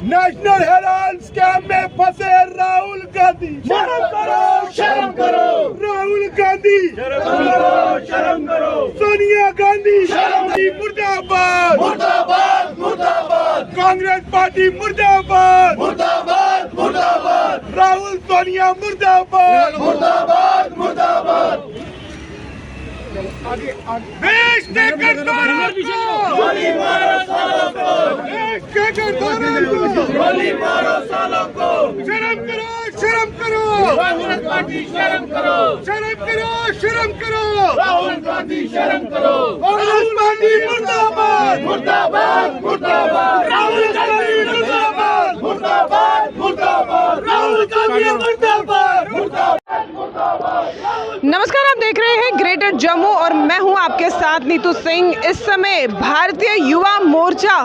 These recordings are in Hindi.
नेशनल हेराल्ड स्कैम में फंसे राहुल गांधी, शर्म करो, शर्म करो। राहुल गांधी, शर्म करो, शर्म करो। सोनिया गांधी, शर्म। मुर्दाबाद, मुर्दाबाद, मुर्दाबाद, कांग्रेस पार्टी मुर्दाबाद, मुर्दाबाद, मुर्दाबाद, राहुल सोनिया मुर्दाबाद, मुर्दाबाद, मुर्दाबाद। देश के गद्दारों को गोली मारो सालों को, देश के गद्दारों को गोली मारो सालों को। शर्म करो, शर्म करो, कांग्रेस पार्टी शर्म करो, शर्म करो, शर्म करो, राहुल गांधी शर्म करो। कांग्रेस पार्टी मुर्दाबाद, मुर्दाबाद, मुर्दाबाद, राहुल गांधी मुर्दाबाद, मुर्दाबाद, मुर्दाबाद, राहुल गांधी मुर्दाबाद, मुर्दाबाद। नमस्कार, आप देख रहे हैं ग्रेटर जम्मू और मैं हूं आपके साथ नीतू सिंह। इस समय भारतीय युवा मोर्चा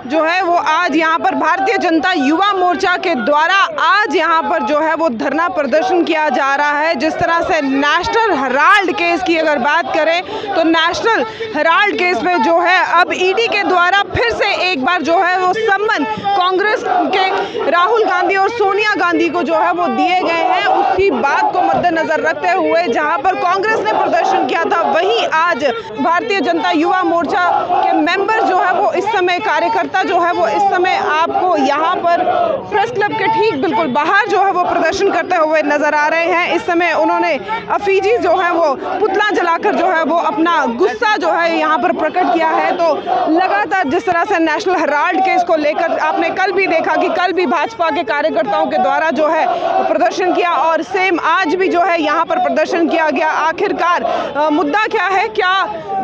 जो है वो आज यहां पर भारतीय जनता युवा मोर्चा के द्वारा आज यहां पर जो है वो धरना प्रदर्शन किया जा रहा है। जिस तरह से नेशनल हेराल्ड केस की अगर बात करें तो नेशनल हेराल्ड केस में जो है अब ईडी के द्वारा फिर से एक बार जो है वो सम्मन कांग्रेस के राहुल गांधी और सोनिया गांधी को जो है वो दिए गए हैं। उसकी बात को मद्देनजर रखते हुए जहां पर कांग्रेस ने प्रदर्शन किया था, वहीं आज भारतीय जनता युवा मोर्चा के मेंबर जो है वो इस समय कार्यकर्ता जो है वो इस समय आपको यहां पर प्रेस क्लब के ठीक बिल्कुल बाहर जो है वो प्रदर्शन करते हुए नजर आ रहे हैं। इस समय उन्होंने अफीजी जो है वो पुतला जलाकर जो है वो अपना गुस्सा जो है यहां पर प्रकट किया है। तो लगातार जिस तरह से नेशनल हेराल्ड केस को लेकर आपने कल भी देखा कि कल भी भाजपा के कार्यकर्ताओं के द्वारा जो है प्रदर्शन किया और सेम आज भी जो है यहाँ पर प्रदर्शन किया गया। आखिरकार मुद्दा क्या है, क्या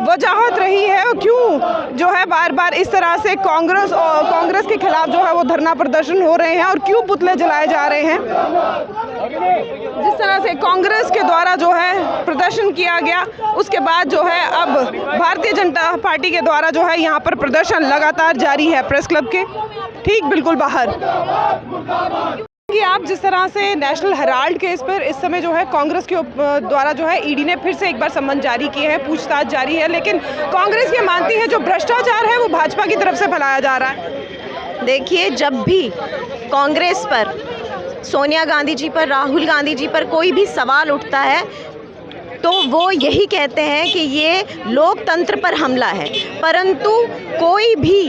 वजह रही है और क्यों जो है बार बार इस तरह से कांग्रेस के खिलाफ जो है वो धरना प्रदर्शन हो रहे हैं और क्यों पुतले जलाए जा रहे हैं। जिस तरह से कांग्रेस के द्वारा जो है प्रदर्शन किया गया, उसके बाद जो है अब भारतीय जनता पार्टी के द्वारा जो है यहाँ पर प्रदर्शन लगातार जारी है प्रेस क्लब के ठीक बिल्कुल बाहर। कि आप जिस तरह से नेशनल हेराल्ड केस पर इस समय जो है कांग्रेस के द्वारा जो है ईडी ने फिर से एक बार सम्मन जारी किए हैं, पूछताछ जारी है, लेकिन कांग्रेस ये मानती है जो भ्रष्टाचार है वो भाजपा की तरफ से फैलाया जा रहा है। देखिए, जब भी कांग्रेस पर, सोनिया गांधी जी पर, राहुल गांधी जी पर कोई भी सवाल उठता है तो वो यही कहते हैं कि ये लोकतंत्र पर हमला है, परंतु कोई भी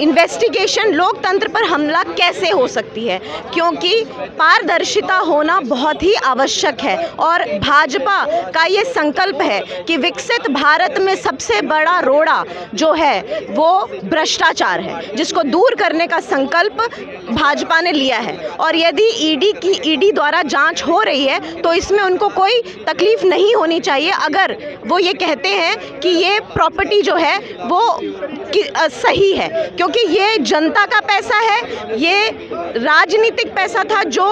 इन्वेस्टिगेशन लोकतंत्र पर हमला कैसे हो सकती है, क्योंकि पारदर्शिता होना बहुत ही आवश्यक है। और भाजपा का ये संकल्प है कि विकसित भारत में सबसे बड़ा रोड़ा जो है वो भ्रष्टाचार है, जिसको दूर करने का संकल्प भाजपा ने लिया है। और यदि ईडी द्वारा जांच हो रही है तो इसमें उनको कोई तकलीफ नहीं होनी चाहिए अगर वो ये कहते हैं कि ये प्रॉपर्टी जो है वो सही है, क्योंकि ये जनता का पैसा है, ये राजनीतिक पैसा था जो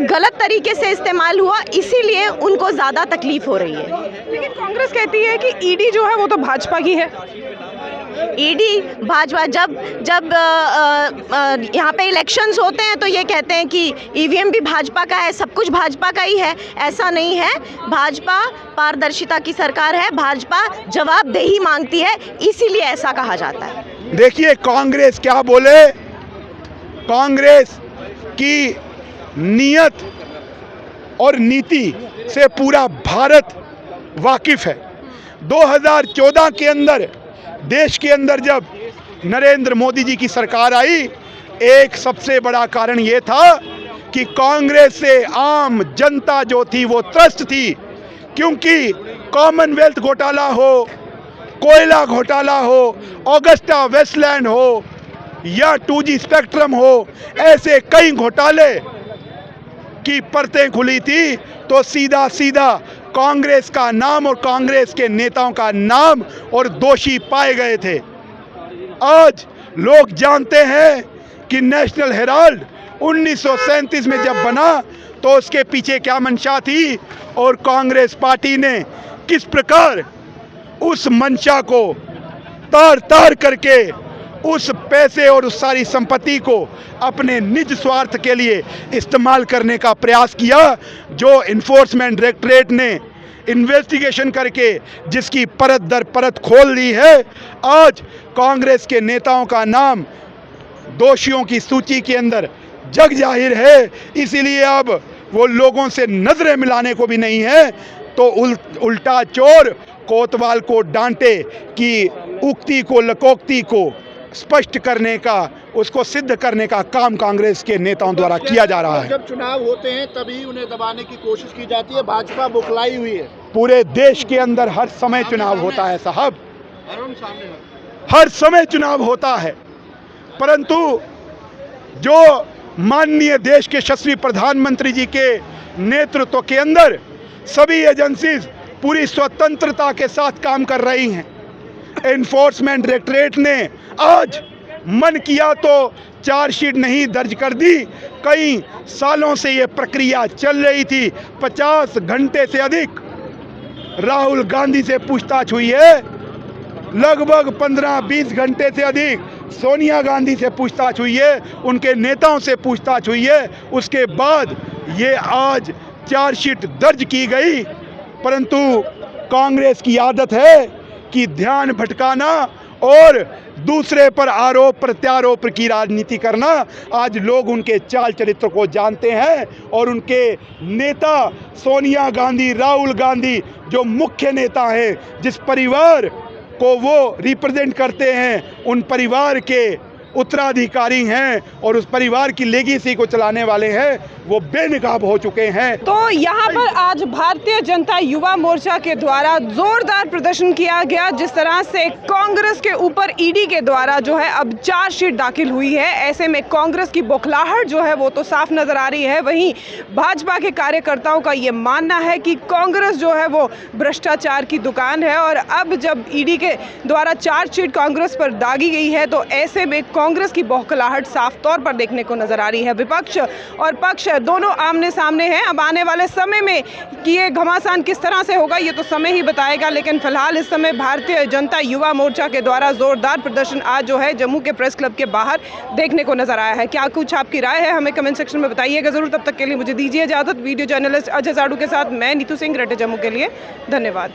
गलत तरीके से इस्तेमाल हुआ, इसीलिए उनको ज़्यादा तकलीफ हो रही है। लेकिन कांग्रेस कहती है कि ईडी जो है वो तो भाजपा की है। ईडी भाजपा जब यहाँ पे इलेक्शंस होते हैं तो ये कहते हैं कि ईवीएम भी भाजपा का है, सब कुछ भाजपा का ही है। ऐसा नहीं है, भाजपा पारदर्शिता की सरकार है, भाजपा जवाबदेही मांगती है, इसीलिए ऐसा कहा जाता है। देखिए कांग्रेस क्या बोले, कांग्रेस की नीयत और नीति से पूरा भारत वाकिफ है। 2014 के अंदर देश के अंदर जब नरेंद्र मोदी जी की सरकार आई, एक सबसे बड़ा कारण ये था कि कांग्रेस से आम जनता जो थी वो त्रस्त थी, क्योंकि कॉमनवेल्थ घोटाला हो, कोयला घोटाला हो, ऑगस्टा वेस्टलैंड हो या 2G स्पेक्ट्रम हो, ऐसे कई घोटाले की परतें खुली थी, तो सीधा सीधा कांग्रेस का नाम और कांग्रेस के नेताओं का नाम और दोषी पाए गए थे। आज लोग जानते हैं कि नेशनल हेराल्ड 1937 में जब बना तो उसके पीछे क्या मंशा थी और कांग्रेस पार्टी ने किस प्रकार उस मंशा को तार तार करके उस पैसे और उस सारी संपत्ति को अपने निज स्वार्थ के लिए इस्तेमाल करने का प्रयास किया, जो इन्फोर्समेंट डायरेक्टरेट ने इन्वेस्टिगेशन करके जिसकी परत दर परत खोल ली है। आज कांग्रेस के नेताओं का नाम दोषियों की सूची के अंदर जग जाहिर है, इसीलिए अब वो लोगों से नजरें मिलाने को भी नहीं है। तो उल्टा चोर कोतवाल को डांटे कि उक्ति को लकोक्ति को स्पष्ट करने का, उसको सिद्ध करने का काम कांग्रेस के नेताओं द्वारा किया जा रहा है। जब चुनाव होते हैं तभी उन्हें दबाने की कोशिश की जाती है, भाजपा बौखलाई हुई है। पूरे देश के अंदर हर समय चुनाव होता है साहब, हर समय चुनाव होता है, परंतु जो माननीय देश के यशस्वी प्रधानमंत्री जी के नेतृत्व के अंदर सभी एजेंसीज पूरी स्वतंत्रता के साथ काम कर रही हैं। एनफोर्समेंट डायरेक्टरेट ने आज मन किया तो चार्जशीट नहीं दर्ज कर दी। कई सालों से ये प्रक्रिया चल रही थी। 50 घंटे से अधिक राहुल गांधी से पूछताछ हुई है, लगभग 15-20 घंटे से अधिक सोनिया गांधी से पूछताछ हुई है, उनके नेताओं से पूछताछ हुई है। उसके बाद ये आज चार्जशीट दर्ज की गई, परंतु कांग्रेस की आदत है कि ध्यान भटकाना और दूसरे पर आरोप प्रत्यारोप की राजनीति करना। आज लोग उनके चाल चरित्र को जानते हैं और उनके नेता सोनिया गांधी, राहुल गांधी जो मुख्य नेता हैं, जिस परिवार को वो रिप्रेजेंट करते हैं, उन परिवार के उत्तराधिकारी हैं और उस परिवार की लेगेसी को चलाने वाले हैं, वो बेनकाब हो चुके हैं। तो यहाँ पर आज भारतीय जनता युवा मोर्चा के द्वारा जोरदार प्रदर्शन किया गया, जिस तरह से कांग्रेस के ऊपर ईडी के द्वारा जो है अब चार्जशीट दाखिल हुई है। ऐसे में कांग्रेस की बौखलाहट जो है वो तो साफ नजर आ रही है। वहीं भाजपा के कार्यकर्ताओं का ये मानना है कि कांग्रेस जो है वो भ्रष्टाचार की दुकान है और अब जब ईडी के द्वारा चार्जशीट कांग्रेस पर दागी गई है तो ऐसे में कांग्रेस की बौखलाहट साफ तौर पर देखने को नजर आ रही है। विपक्ष और पक्ष दोनों आमने सामने हैं। अब आने वाले समय में कि ये घमासान किस तरह से होगा ये तो समय ही बताएगा, लेकिन फिलहाल इस समय भारतीय जनता युवा मोर्चा के द्वारा जोरदार प्रदर्शन आज जो है जम्मू के प्रेस क्लब के बाहर देखने को नजर आया है। क्या कुछ आपकी राय है हमें कमेंट सेक्शन में बताइएगा जरूर। तब तक के लिए मुझे दीजिए इजाजत। वीडियो जर्नलिस्ट अजय साड़ू के साथ मैं नीतू सिंह, रटे जम्मू के लिए। धन्यवाद।